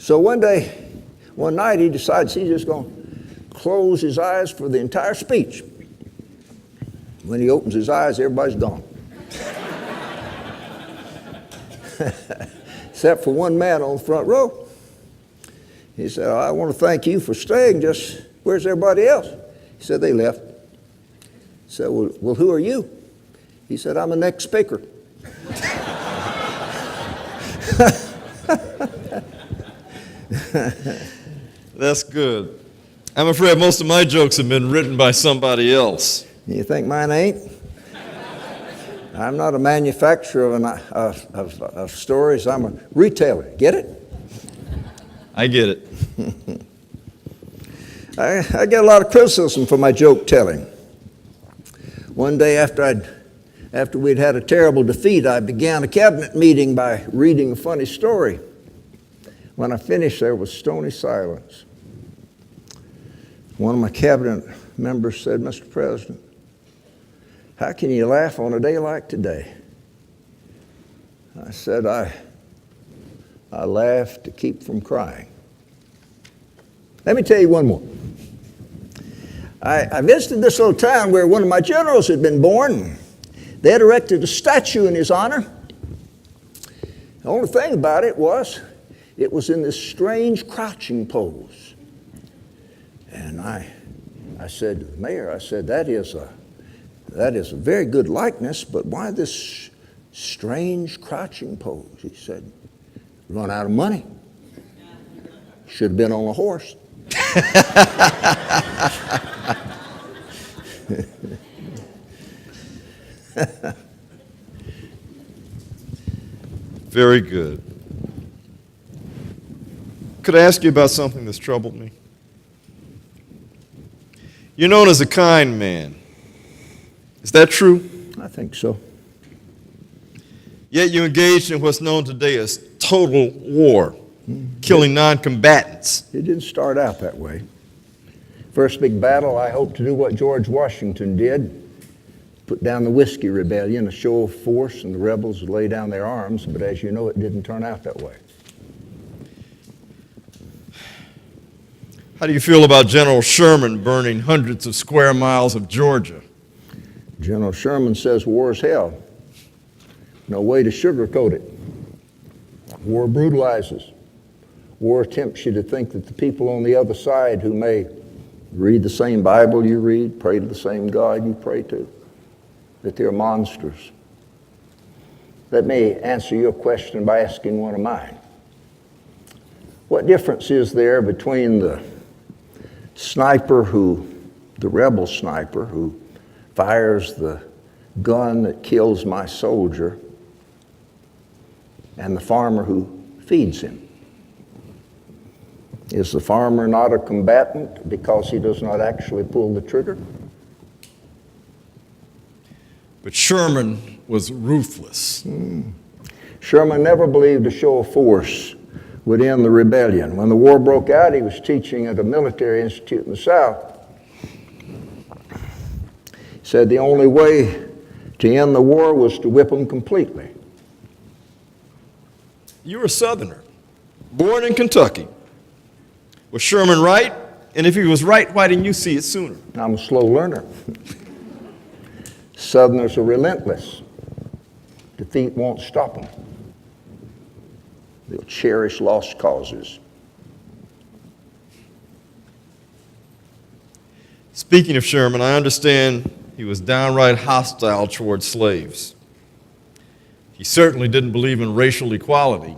So one night, he decides he's just going to close his eyes for the entire speech. When he opens his eyes, everybody's gone. Except for one man on the front row. He said, I want to thank you for staying. Just where's everybody else? He said, they left. He said, well, who are you? He said, I'm the next speaker. That's good. I'm afraid most of my jokes have been written by somebody else. You think mine ain't? I'm not a manufacturer of stories. I'm a retailer. Get it? I get it. I get a lot of criticism for my joke telling. One day after we'd had a terrible defeat, I began a cabinet meeting by reading a funny story. When I finished, there was stony silence. One of my cabinet members said, Mr. President, how can you laugh on a day like today? I said, I laugh to keep from crying. Let me tell you one more. I visited this little town where one of my generals had been born. They had erected a statue in his honor. The only thing about it was in this strange crouching pose. And I said, Mayor, I said, that is a very good likeness, but why this strange crouching pose? He said, run out of money. Should have been on a horse. Very good. Could I ask you about something that's troubled me? You're known as a kind man. Is that true? I think so. Yet you engaged in what's known today as total war, killing non-combatants. It didn't start out that way. First big battle, I hoped to do what George Washington did, put down the Whiskey Rebellion, a show of force, and the rebels would lay down their arms, but as you know, it didn't turn out that way. How do you feel about General Sherman burning hundreds of square miles of Georgia? General Sherman says war's hell. No way to sugarcoat it. War brutalizes. War tempts you to think that the people on the other side who may read the same Bible you read, pray to the same God you pray to, that they're monsters. Let me answer your question by asking one of mine. What difference is there between the rebel sniper who fires the gun that kills my soldier and the farmer who feeds him? Is the farmer not a combatant because he does not actually pull the trigger? But Sherman was ruthless. Sherman never believed a show of force would end the rebellion. When the war broke out, he was teaching at a military institute in the South. He said the only way to end the war was to whip them completely. You're a Southerner, born in Kentucky. Was Sherman right? And if he was right, why didn't you see it sooner? I'm a slow learner. Southerners are relentless. Defeat won't stop them. They'll cherish lost causes. Speaking of Sherman, I understand he was downright hostile toward slaves. He certainly didn't believe in racial equality.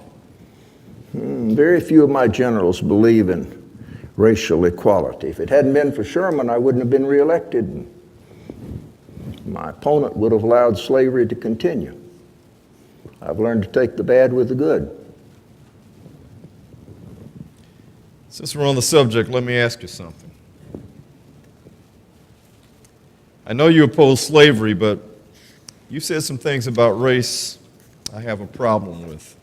Very few of my generals believe in racial equality. If it hadn't been for Sherman, I wouldn't have been reelected. My opponent would have allowed slavery to continue. I've learned to take the bad with the good. Since we're on the subject, let me ask you something. I know you oppose slavery, but you said some things about race I have a problem with.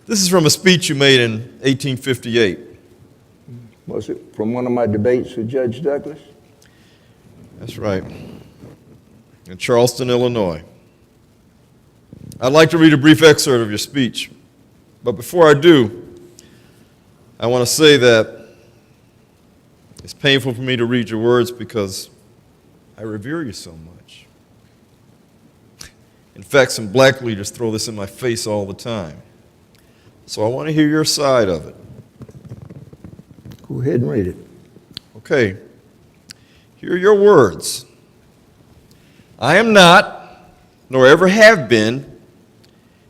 This is from a speech you made in 1858. Was it from one of my debates with Judge Douglas? That's right. In Charleston, Illinois. I'd like to read a brief excerpt of your speech. But before I do, I want to say that it's painful for me to read your words because I revere you so much. In fact, some black leaders throw this in my face all the time. So I want to hear your side of it. Go ahead and read it. Okay. Here are your words. I am not, nor ever have been,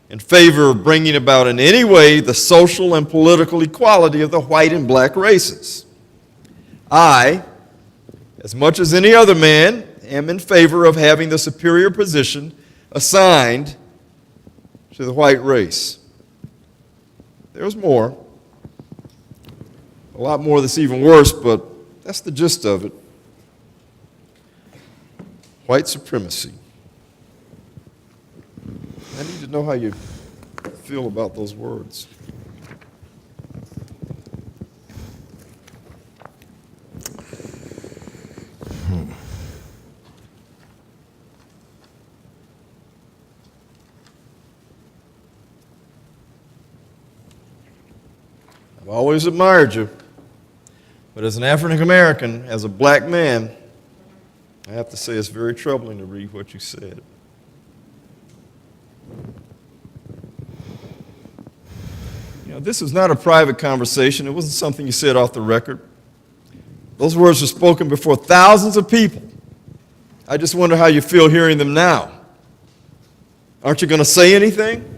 in favor of bringing about in any way the social and political equality of the white and black races. I, as much as any other man, am in favor of having the superior position assigned to the white race. There's more. A lot more that's even worse, but that's the gist of it. White supremacy. I need to know how you feel about those words. I've always admired you, but as an African American, as a black man, I have to say it's very troubling to read what you said. You know, this was not a private conversation. It wasn't something you said off the record. Those words were spoken before thousands of people. I just wonder how you feel hearing them now. Aren't you going to say anything?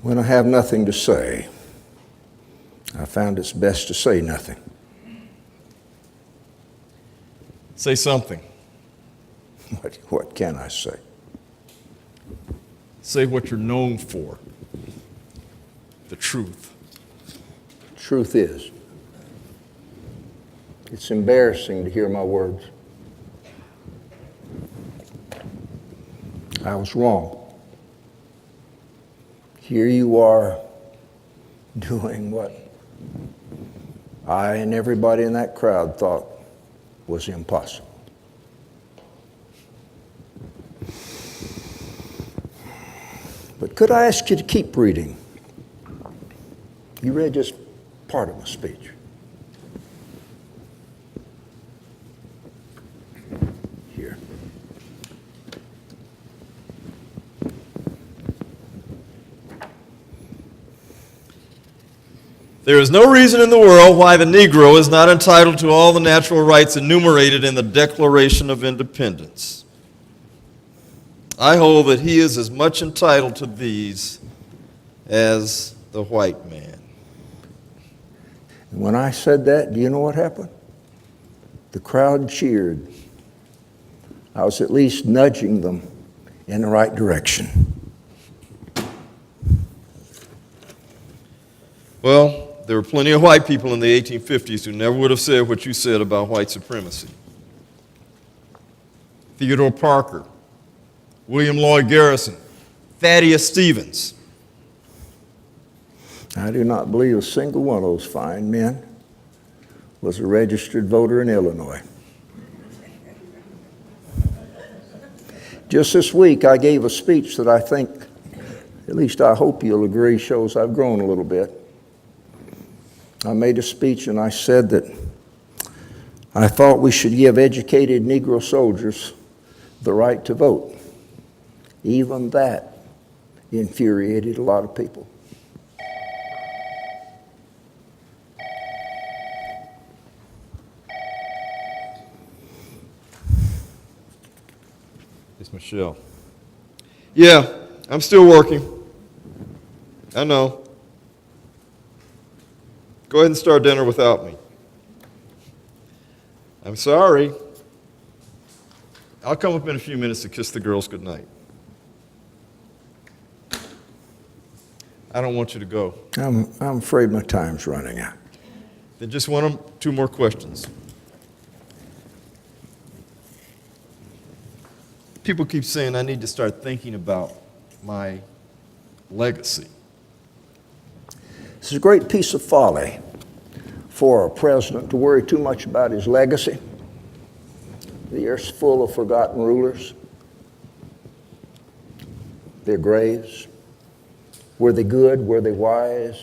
When I have nothing to say, I found it's best to say nothing. Say something. What can I say? Say what you're known for. The truth. Truth is, it's embarrassing to hear my words. I was wrong. Here you are doing what I and everybody in that crowd thought was impossible. But could I ask you to keep reading? You read just part of my speech. Here. There is no reason in the world why the Negro is not entitled to all the natural rights enumerated in the Declaration of Independence. I hold that he is as much entitled to these as the white man. And when I said that, do you know what happened? The crowd cheered. I was at least nudging them in the right direction. Well, there were plenty of white people in the 1850s who never would have said what you said about white supremacy. Theodore Parker, William Lloyd Garrison, Thaddeus Stevens. I do not believe a single one of those fine men was a registered voter in Illinois. Just this week, I gave a speech that I think, at least I hope you'll agree, shows I've grown a little bit. I made a speech and I said that I thought we should give educated Negro soldiers the right to vote. Even that infuriated a lot of people. It's Michelle. Yeah, I'm still working. I know. Go ahead and start dinner without me. I'm sorry. I'll come up in a few minutes to kiss the girls goodnight. I don't want you to go. I'm afraid my time's running out. Then just one or two more questions. People keep saying I need to start thinking about my legacy. It's a great piece of folly for a president to worry too much about his legacy. The earth's full of forgotten rulers. Their graves. Were they good? Were they wise?